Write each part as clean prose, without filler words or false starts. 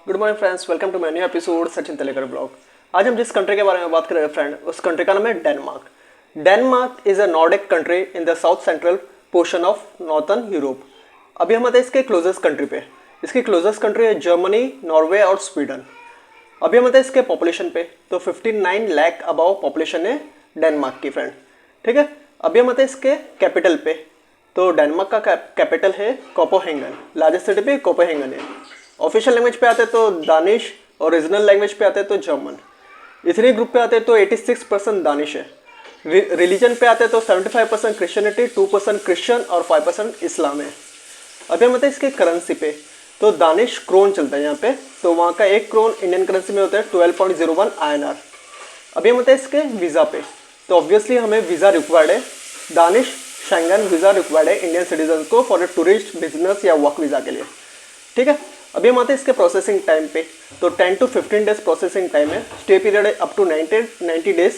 Good morning friends, welcome to my new episode Sachin Telekar blog. आज हम जिस कंट्री के बारे में बात कर रहे हैं फ्रेंड, उस कंट्री का नाम है Denmark. Denmark is a Nordic country in the south central portion of northern Europe. अभी हम आते हैं इसके क्लोजेस्ट कंट्री पे। इसकी क्लोजेस्ट कंट्री है जर्मनी, नॉर्वे और स्वीडन। अभी हम आते हैं इसके पॉपुलेशन पे, तो 59 लाख अबाव पॉपुलेशन है डेनमार्क की फ्रेंड। ठीक है, अभी हम आते हैं इसके कैपिटल पे। तो डेनमार्क का कैपिटल है कोपेनहेगन। लार्जेस्ट सिटी पे कोपेनहेगन है। ऑफिशियल लैंग्वेज पे आते हैं तो दानिश और रीजनल लैंग्वेज पे आते हैं तो जर्मन। इतने ग्रुप पे आते हैं तो 86% दानिश है। रिलीजन पे आते हैं तो 75% क्रिश्चियनिटी, 2% क्रिश्चियन और 5% इस्लाम है। अभी हम आते हैं इसके करेंसी पे, तो दानिश क्रोन चलता है यहाँ पे। तो वहाँ का 1 क्रोन इंडियन करेंसी में होता है 12.01 INR। अभी हम आते हैं इसके वीज़ा पे, तो ऑब्वियसली हमें वीज़ा रिक्वायर्ड है। दानिश शेंगन वीज़ा रिक्वायर्ड है इंडियन सिटीजन को फॉर ए टूरिस्ट, बिजनेस या वर्क वीज़ा के लिए। ठीक है, अभी हम आते हैं इसके प्रोसेसिंग टाइम पे, तो 10 to 15 डेज प्रोसेसिंग टाइम है। स्टे पीरियड है अप टू 90 डेज।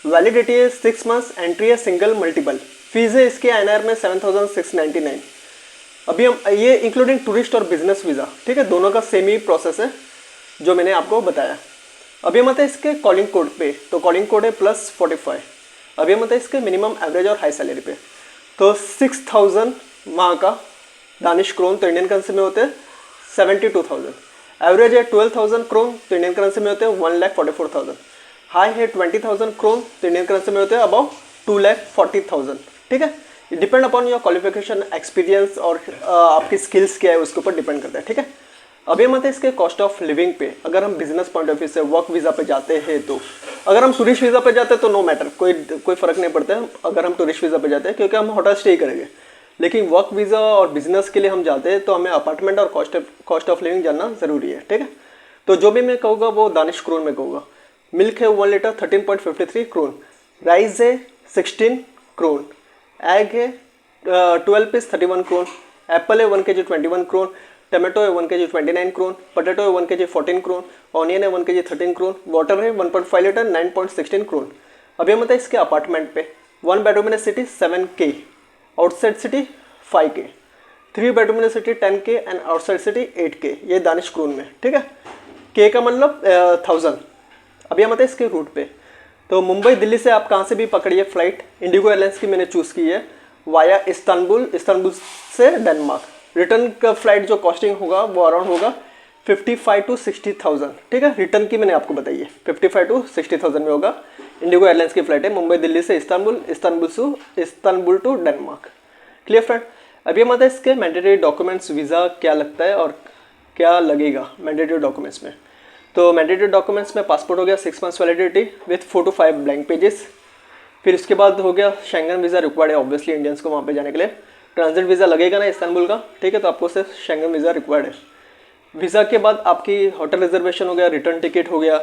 वैलिडिटी है 6 मंथ्स। एंट्री है सिंगल मल्टीपल। फीस है इसके INR में 7,699। अभी हम ये इंक्लूडिंग टूरिस्ट और बिजनेस वीज़ा, ठीक है, दोनों का सेम ही प्रोसेस है जो मैंने आपको बताया। अभी हम आते हैं इसके कॉलिंग कोड पे, तो कॉलिंग कोड है +45। अभी हम आते हैं इसके मिनिमम एवरेज और हाई सैलरी पे, तो 6000 वहाँ का दानिश क्रोन, तो इंडियन करेंसी में होते हैं 72,000। एवरेज है 12,000 क्रोन, तो इंडियन करेंसी में होते हैं 1,44,000। हाई है 20,000 क्रोन, तो इंडियन करेंसी में होते हैं अबाउट 2,40,000। ठीक है, depend upon your qualification, experience और आपकी स्किल्स क्या है उसके ऊपर डिपेंड करता है। ठीक है, अभी हम आते हैं इसके कॉस्ट ऑफ लिविंग पे। अगर हम बिजनेस पॉइंट ऑफ व्यू से वर्क वीज़ा पे जाते हैं, तो अगर हम टूरिस्ट वीज़ा पे जाते हैं तो नो मैटर, कोई फ़र्क नहीं पड़ता है अगर हम टूरिस्ट वीज़ा पे जाते हैं, क्योंकि हम होटल स्टे करेंगे। लेकिन वर्क वीज़ा और बिजनेस के लिए हम जाते हैं तो हमें अपार्टमेंट और कॉस्ट ऑफ लिविंग जानना ज़रूरी है। ठीक है, तो जो भी मैं कहूँगा वो दानिश क्रोन में कहूँगा। मिल्क है 1 लीटर 13.53 क्रोन। राइस है 16 क्रोन। एग है 12 पीस 31 क्रोन। एप्पल है 1 kg 21 क्रोन। टमाटो है 1 kg 29 क्रोन। पोटैटो है 1 kg 14 क्रोन। ऑनियन है 1 kg 13 क्रोन। वाटर है 1.5 लीटर 9.16 क्रोन। अभी हम बताए इसके अपार्टमेंट पे, 1 bedroom in city 7K, outside city 5K, 3 bedroom in city 10K and outside city 8K। ये दानिश क्रोन में। ठीक है, के का मतलब 1000। अभी हम आते हैं इसके रूट पे, तो मुंबई दिल्ली से आप कहाँ से भी पकड़िए फ्लाइट, इंडिगो एयरलाइंस की मैंने चूज़ की है वाया इस्तांबुल से डेनमार्क। रिटर्न का फ्लाइट जो कॉस्टिंग होगा वो अराउंड होगा 55 to 60,000। ठीक है, रिटर्न की मैंने आपको बताई है 55 to 60,000 में होगा। इंडिगो एयरलाइंस की फ्लाइट है मुंबई दिल्ली से Istanbul, Istanbul to Denmark. Clear friend, अभी हम आते हैं इसके मैंडेटरी डॉक्यूमेंट्स, वीज़ा क्या लगता है और क्या लगेगा मैंडेटरी डॉक्यूमेंट्स में। तो मैंडेटरी डॉक्यूमेंट्स में पासपोर्ट हो गया 6 months validity with 4 to 5 blank pages. फिर उसके बाद हो गया शेंगन वीज़ा रिक्वायर्ड है ऑब्वियसली इंडियंस को वहाँ पे जाने के लिए। ट्रांजिट वीज़ा लगेगा ना इस्तांबुल का, ठीक है, तो आपको सिर्फ शेंगन वीज़ा रिक्वायर्ड है। वीज़ा के बाद आपकी होटल रिजर्वेशन हो गया, रिटर्न टिकट हो गया।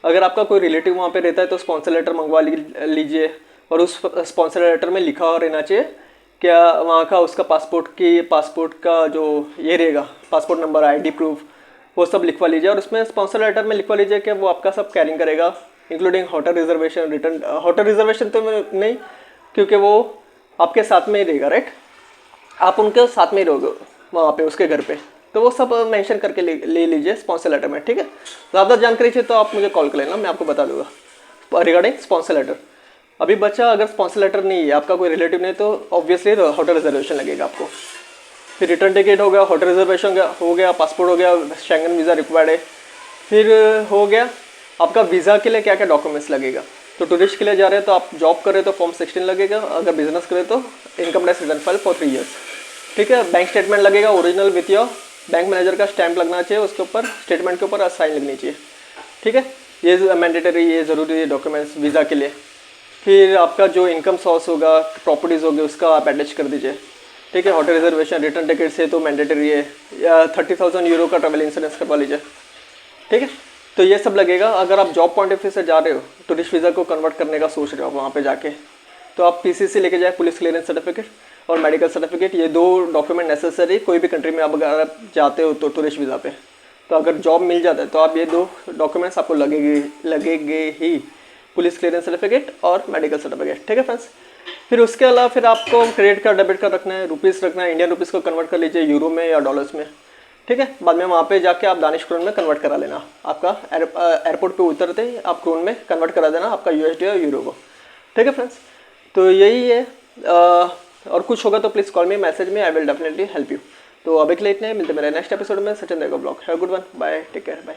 अगर आपका कोई रिलेटिव वहाँ पे रहता है तो स्पॉन्सर लेटर मंगवा लीजिए, और उस स्पॉन्सर लेटर में लिखा हुआ रहना चाहिए क्या वहाँ का उसका पासपोर्ट का जो ये रहेगा, पासपोर्ट नंबर, ID प्रूफ, वो सब लिखवा लीजिए। और उसमें स्पॉन्सर लेटर में लिखवा लीजिए कि वो आपका सब कैरिंग करेगा, including hotel reservation, return. Hotel reservation तो नहीं, क्योंकि वो आपके साथ में ही रहेगा, राइट, आप उनके साथ में ही रहोगे वहाँ पे उसके घर पे, तो वो सब मेंशन करके ले लीजिए स्पॉन्सर लेटर में। ठीक है, ज़्यादा जानकारी चाहिए तो आप मुझे कॉल कर लेना, मैं आपको बता दूंगा रिगार्डिंग स्पॉन्सर लेटर। अभी बच्चा अगर स्पॉन्सर लेटर नहीं है, आपका कोई रिलेटिव नहीं, तो ऑब्वियसली होटल रिजर्वेशन लगेगा आपको। फिर रिटर्न टिकट हो गया, होटल रिजर्वेशन हो गया, पासपोर्ट हो गया, शेंगन वीज़ा रिक्वायर्ड है। फिर हो गया आपका वीज़ा के लिए क्या क्या डॉक्यूमेंट्स लगेगा। तो टूरिस्ट के लिए जा रहे हैं तो आप जॉब कर रहे हो तो फॉर्म 16 लगेगा, अगर बिजनेस करें तो income tax return file for 3 years। ठीक है, बैंक स्टेटमेंट लगेगा original with your bank manager का स्टैंप लगना चाहिए, उसके ऊपर स्टेटमेंट के ऊपर साइन लगनी चाहिए। ठीक है, ये मैंडेटरी, ये ज़रूरी डॉक्यूमेंट्स वीज़ा के लिए। फिर आपका जो इनकम सोर्स होगा, प्रॉपर्टीज़ होगी, उसका आप अटैच कर दीजिए। ठीक है, होटल रिजर्वेशन, रिटर्न टिकट से तो मैंडेटरी है, या 30,000 यूरो का ट्रैवल इंश्योरेंस करवा लीजिए। ठीक है, तो ये सब लगेगा। अगर आप जॉब पॉइंट ऑफ व्यू से जा रहे हो, टूरिस्ट वीज़ा को कन्वर्ट करने का सोच रहे हो वहाँ पे जाके, तो आप PCC लेके जाए, पुलिस क्लियरेंस सर्टिफिकेट और मेडिकल सर्टिफिकेट। ये 2 डॉक्यूमेंट नेसेसरी कोई भी कंट्री में आप अगर आप जाते हो तो टूरिस्ट वीज़ा पे, तो अगर जॉब मिल जाता है तो आप ये 2 डॉक्यूमेंट्स आपको लगेंगे ही, पुलिस क्लियरेंस सर्टिफिकेट और मेडिकल सर्टिफिकेट। ठीक है फ्रेंड्स, फिर उसके अलावा फिर आपको क्रेडिट कार्ड, डेबिट कार्ड रखना है, रुपीज़ रखना है, इंडियन रुपीज़ को कन्वर्ट कर लीजिए यूरो में या डॉलर्स में। ठीक है। बाद में वहाँ पे जाके आप दानिश क्रोन में कन्वर्ट करा लेना, आपका एयरपोर्ट पे उतरते ही आप क्रोन में कन्वर्ट करा देना आपका यूएसडी और यूरो को। ठीक है फ्रेंड्स, तो यही है। और कुछ होगा तो प्लीज़ कॉल मी, मैसेज में, I will definitely help you. तो अभी के लिए इतने, मिलते मेरे नेक्स्ट एपिसोड में। सचिन देगा blog. Have a good one, bye, take care, bye.